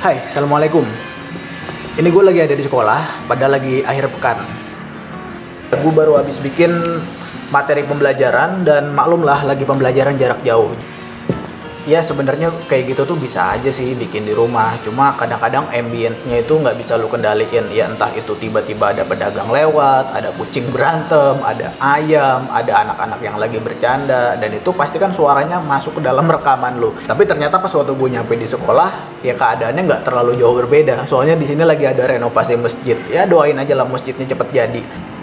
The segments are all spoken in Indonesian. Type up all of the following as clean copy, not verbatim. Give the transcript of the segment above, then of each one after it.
Hai, Assalamualaikum. Ini gue lagi ada di sekolah, padahal lagi akhir pekan. Gue baru habis bikin materi pembelajaran dan maklumlah lagi pembelajaran jarak jauh. Ya sebenarnya kayak gitu tuh bisa aja sih bikin di rumah, cuma kadang-kadang ambience-nya itu nggak bisa lu kendaliin. Ya entah itu tiba-tiba ada pedagang lewat, ada kucing berantem, ada ayam, ada anak-anak yang lagi bercanda, dan itu pasti kan suaranya masuk ke dalam rekaman lu. Tapi ternyata pas waktu gue nyampe di sekolah, ya keadaannya nggak terlalu jauh berbeda. Soalnya di sini lagi ada renovasi masjid. Ya doain aja lah masjidnya cepet jadi.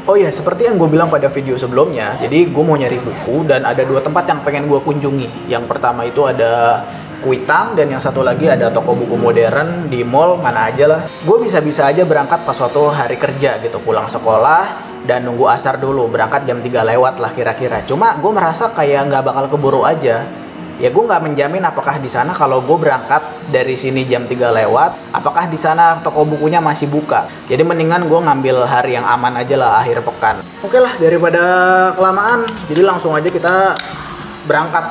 Oh ya, seperti yang gue bilang pada video sebelumnya, jadi gue mau nyari buku dan ada dua tempat yang pengen gue kunjungi. Yang pertama itu ada Kuitang dan yang satu lagi ada toko buku modern di mall mana aja lah. Gue bisa-bisa aja berangkat pas waktu hari kerja gitu, pulang sekolah dan nunggu asar dulu, berangkat jam 3 lewat lah kira-kira. Cuma gue merasa kayak nggak bakal keburu aja. Ya gue nggak menjamin apakah di sana kalau gue berangkat dari sini jam 3 lewat, apakah di sana toko bukunya masih buka. Jadi mendingan gue ngambil hari yang aman aja lah, akhir pekan. Oke lah, daripada kelamaan, jadi langsung aja kita berangkat.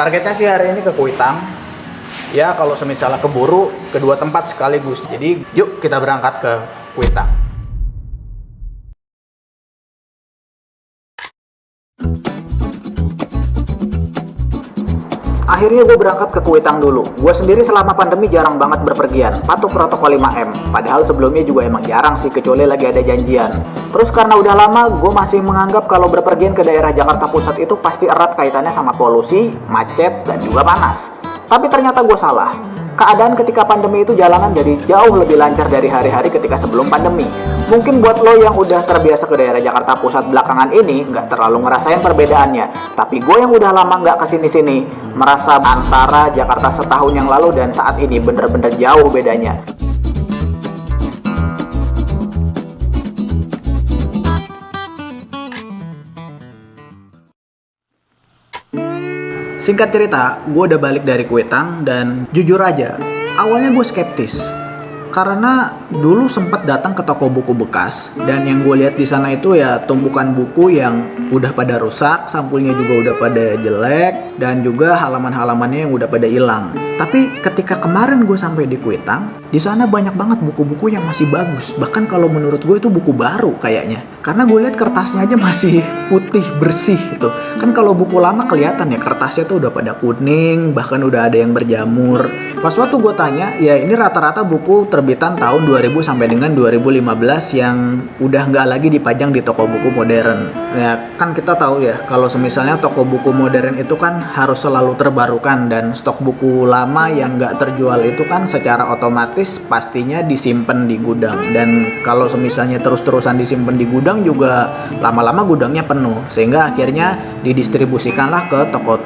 Targetnya sih hari ini ke Kuitang. Ya kalau semisalnya keburu, kedua tempat sekaligus. Jadi yuk kita berangkat ke Kuitang. Akhirnya gue berangkat ke Kuitang dulu. Gue sendiri selama pandemi jarang banget berpergian, patuh protokol 5M. Padahal sebelumnya juga emang jarang sih, kecuali lagi ada janjian. Terus karena udah lama, gue masih menganggap kalau berpergian ke daerah Jakarta Pusat itu pasti erat kaitannya sama polusi, macet, dan juga panas. Tapi ternyata gue salah. Keadaan ketika pandemi itu jalanan jadi jauh lebih lancar dari hari-hari ketika sebelum pandemi. Mungkin buat lo yang udah terbiasa ke daerah Jakarta Pusat belakangan ini nggak terlalu ngerasain perbedaannya. Tapi gue yang udah lama nggak kesini-sini merasa antara Jakarta setahun yang lalu dan saat ini bener-bener jauh bedanya. Singkat cerita, gue udah balik dari Kuitang dan jujur aja, awalnya gue skeptis. Karena dulu sempat datang ke toko buku bekas dan yang gue lihat di sana itu ya tumpukan buku yang udah pada rusak, sampulnya juga udah pada jelek dan juga halaman-halamannya yang udah pada hilang. Tapi ketika kemarin gue sampai di Kuitang, di sana banyak banget buku-buku yang masih bagus. Bahkan kalau menurut gue itu buku baru kayaknya. Karena gue lihat kertasnya aja masih putih, bersih gitu. Kan kalau buku lama kelihatan ya kertasnya tuh udah pada kuning, bahkan udah ada yang berjamur. Pas waktu gue tanya, ya ini rata-rata buku terbitan tahun 2000 sampai dengan 2015 yang udah nggak lagi dipajang di toko buku modern. Ya kan kita tahu ya, kalau misalnya toko buku modern itu kan harus selalu terbarukan dan stok buku lama yang nggak terjual itu kan secara otomatis pastinya disimpan di gudang. Dan kalau misalnya terus-terusan disimpan di gudang juga lama-lama gudangnya penuh, sehingga akhirnya didistribusikanlah ke toko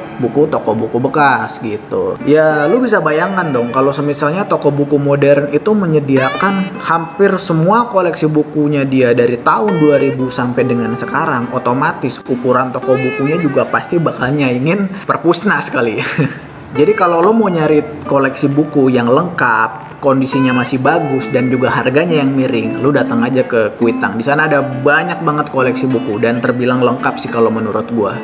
buku bekas gitu. Ya lu bisa bayangkan dong kalau misalnya toko buku modern itu menyediakan hampir semua koleksi bukunya dia dari tahun 2000 sampai dengan sekarang, otomatis ukuran toko bukunya juga pasti bakal nyaingin perpusnas kali. Jadi kalau lo mau nyari koleksi buku yang lengkap, kondisinya masih bagus dan juga harganya yang miring, lu datang aja ke Kuitang. Di sana ada banyak banget koleksi buku dan terbilang lengkap sih kalau menurut gua.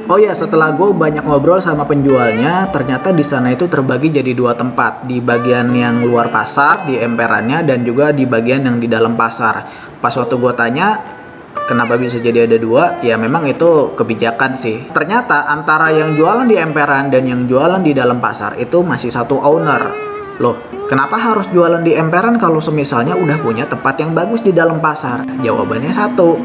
Oh ya, setelah gue banyak ngobrol sama penjualnya, ternyata di sana itu terbagi jadi dua tempat, di bagian yang luar pasar, di emperannya, dan juga di bagian yang di dalam pasar. Pas waktu gue tanya, kenapa bisa jadi ada dua? Ya memang itu kebijakan sih. Ternyata antara yang jualan di emperan dan yang jualan di dalam pasar itu masih satu owner. Loh, kenapa harus jualan di emperan kalau semisalnya udah punya tempat yang bagus di dalam pasar? Jawabannya satu,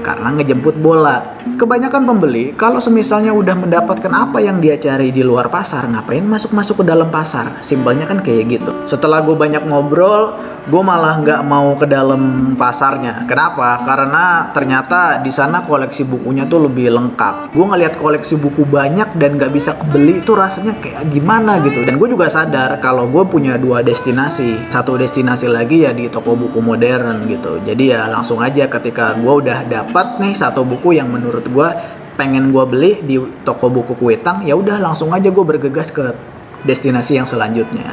karena ngejemput bola. Kebanyakan pembeli kalau semisalnya udah mendapatkan apa yang dia cari di luar pasar, ngapain masuk-masuk ke dalam pasar? Simpelnya kan kayak gitu. Setelah gue banyak ngobrol, gue malah nggak mau ke dalam pasarnya. Kenapa? Karena ternyata di sana koleksi bukunya tuh lebih lengkap. Gue ngeliat koleksi buku banyak dan nggak bisa kebeli itu rasanya kayak gimana gitu. Dan gue juga sadar kalau gue punya dua destinasi. Satu destinasi lagi ya di toko buku modern gitu. Jadi ya langsung aja ketika gue udah dapat nih satu buku yang menurut gue pengen gue beli di toko buku Kuitang, ya udah langsung aja gue bergegas ke destinasi yang selanjutnya.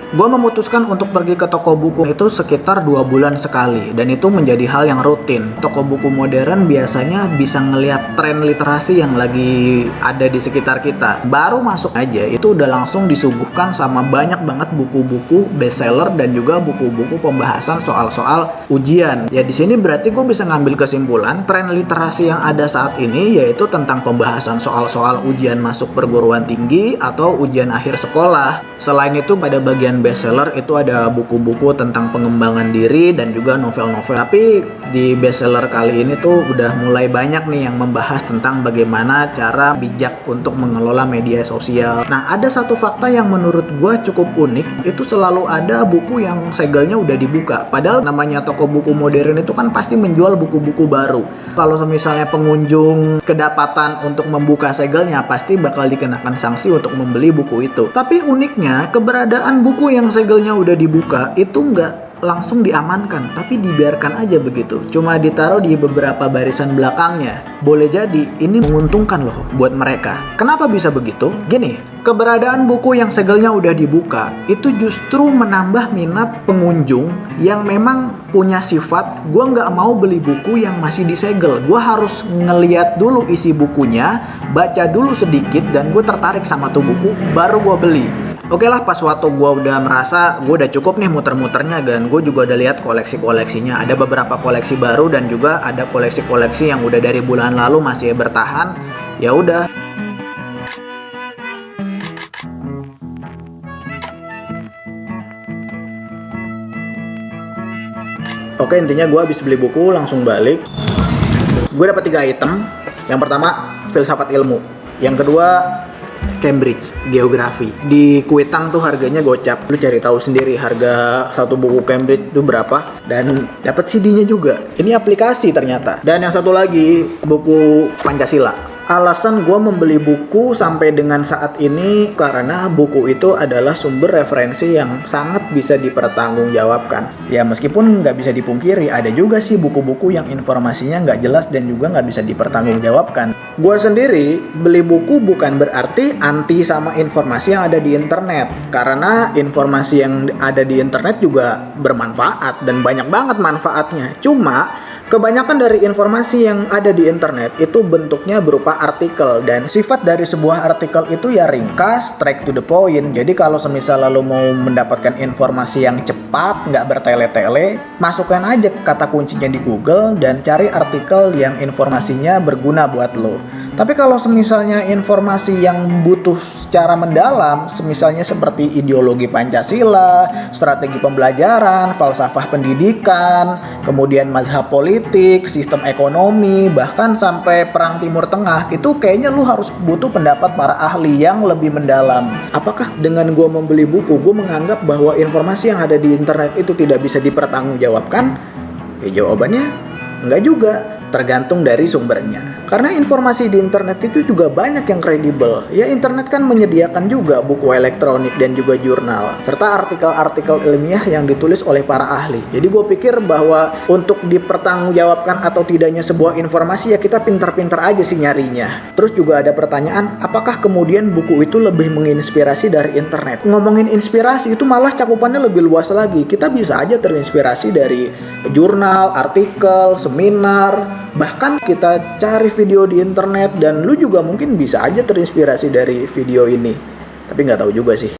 Gue memutuskan untuk pergi ke toko buku itu sekitar 2 bulan sekali, dan itu menjadi hal yang rutin. Toko buku modern biasanya bisa ngelihat tren literasi yang lagi ada di sekitar kita. Baru masuk aja itu udah langsung disuguhkan sama banyak banget buku-buku bestseller dan juga buku-buku pembahasan soal-soal ujian. Ya di sini berarti gue bisa ngambil kesimpulan tren literasi yang ada saat ini yaitu tentang pembahasan soal-soal ujian masuk perguruan tinggi atau ujian akhir sekolah. Selain itu pada bagian bestseller itu ada buku-buku tentang pengembangan diri dan juga novel-novel. Tapi di bestseller kali ini tuh udah mulai banyak nih yang membahas tentang bagaimana cara bijak untuk mengelola media sosial. Nah, ada satu fakta yang menurut gue cukup unik, itu selalu ada buku yang segelnya udah dibuka. Padahal namanya toko buku modern itu kan pasti menjual buku-buku baru. Kalau misalnya pengunjung kedapatan untuk membuka segelnya, pasti bakal dikenakan sanksi untuk membeli buku itu. Tapi uniknya, keberadaan buku yang segelnya udah dibuka itu nggak langsung diamankan, tapi dibiarkan aja begitu. Cuma ditaruh di beberapa barisan belakangnya. Boleh jadi ini menguntungkan loh buat mereka. Kenapa bisa begitu? Gini, keberadaan buku yang segelnya udah dibuka itu justru menambah minat pengunjung yang memang punya sifat gue nggak mau beli buku yang masih disegel. Gue harus ngeliat dulu isi bukunya, baca dulu sedikit, dan gue tertarik sama tuh buku, baru gue beli. Oke lah, pas waktu gue udah merasa gue udah cukup nih muter-muternya, dan gue juga udah lihat koleksi-koleksinya. Ada beberapa koleksi baru dan juga ada koleksi-koleksi yang udah dari bulan lalu masih bertahan. Ya udah. Oke, intinya gue habis beli buku langsung balik. Gue dapat 3 item. Yang pertama, filsafat ilmu. Yang kedua, Cambridge Geografi. Di Kuitang tuh harganya gocap. Lu cari tahu sendiri harga satu buku Cambridge itu berapa, dan dapat CD-nya juga. Ini aplikasi ternyata. Dan yang satu lagi buku Pancasila. Alasan gue membeli buku sampai dengan saat ini karena buku itu adalah sumber referensi yang sangat bisa dipertanggungjawabkan. Ya meskipun nggak bisa dipungkiri, ada juga sih buku-buku yang informasinya nggak jelas dan juga nggak bisa dipertanggungjawabkan. Gue sendiri beli buku bukan berarti anti sama informasi yang ada di internet. Karena informasi yang ada di internet juga bermanfaat dan banyak banget manfaatnya. Cuma kebanyakan dari informasi yang ada di internet itu bentuknya berupa artikel, dan sifat dari sebuah artikel itu ya ringkas, straight to the point. Jadi kalau semisal lalu mau mendapatkan informasi yang cepat, nggak bertele-tele, masukkan aja kata kuncinya di Google dan cari artikel yang informasinya berguna buat lo. Tapi kalau semisalnya informasi yang butuh secara mendalam, semisalnya seperti ideologi Pancasila, strategi pembelajaran, falsafah pendidikan, kemudian mazhab politik, sistem ekonomi, bahkan sampai perang Timur Tengah, itu kayaknya lu harus butuh pendapat para ahli yang lebih mendalam. Apakah dengan gue membeli buku, gue menganggap bahwa informasi yang ada di internet itu tidak bisa dipertanggungjawabkan? Ya jawabannya enggak juga. Tergantung dari sumbernya. Karena informasi di internet itu juga banyak yang kredibel. Ya internet kan menyediakan juga buku elektronik dan juga jurnal, serta artikel-artikel ilmiah yang ditulis oleh para ahli. Jadi gue pikir bahwa untuk dipertanggungjawabkan atau tidaknya sebuah informasi, ya kita pintar-pintar aja sih nyarinya. Terus juga ada pertanyaan, apakah kemudian buku itu lebih menginspirasi dari internet? Ngomongin inspirasi itu malah cakupannya lebih luas lagi. Kita bisa aja terinspirasi dari jurnal, artikel, seminar. Bahkan kita cari video di internet dan lu juga mungkin bisa aja terinspirasi dari video ini. Tapi nggak tahu juga sih.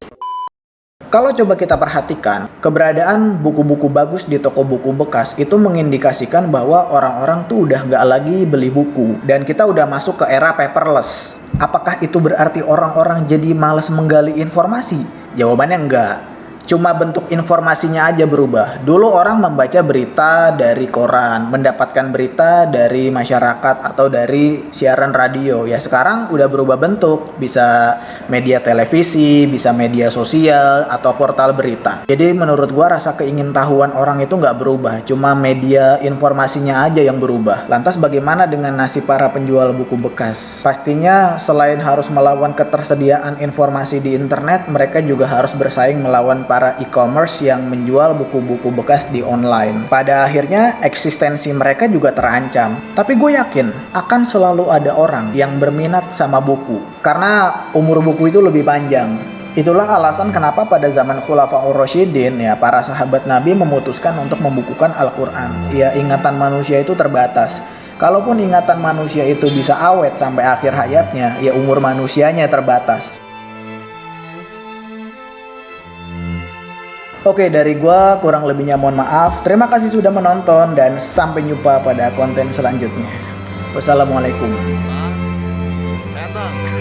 Kalau coba kita perhatikan, keberadaan buku-buku bagus di toko buku bekas itu mengindikasikan bahwa orang-orang tuh udah nggak lagi beli buku. Dan kita udah masuk ke era paperless. Apakah itu berarti orang-orang jadi malas menggali informasi? Jawabannya enggak. Cuma bentuk informasinya aja berubah. Dulu orang membaca berita dari koran, mendapatkan berita dari masyarakat atau dari siaran radio. Ya sekarang udah berubah bentuk, bisa media televisi, bisa media sosial, atau portal berita. Jadi menurut gua rasa keingintahuan orang itu nggak berubah, cuma media informasinya aja yang berubah. Lantas bagaimana dengan nasib para penjual buku bekas? Pastinya selain harus melawan ketersediaan informasi di internet, mereka juga harus bersaing melawan para e-commerce yang menjual buku-buku bekas di online. Pada akhirnya eksistensi mereka juga terancam. Tapi gue yakin akan selalu ada orang yang berminat sama buku karena umur buku itu lebih panjang. Itulah alasan kenapa pada zaman Khulafaur Rasyidin ya para sahabat Nabi memutuskan untuk membukukan Al-Quran. Ya ingatan manusia itu terbatas. Kalaupun ingatan manusia itu bisa awet sampai akhir hayatnya, ya umur manusianya terbatas. Oke, dari gua kurang lebihnya mohon maaf. Terima kasih sudah menonton dan sampai jumpa pada konten selanjutnya. Wassalamualaikum. Bang, datang.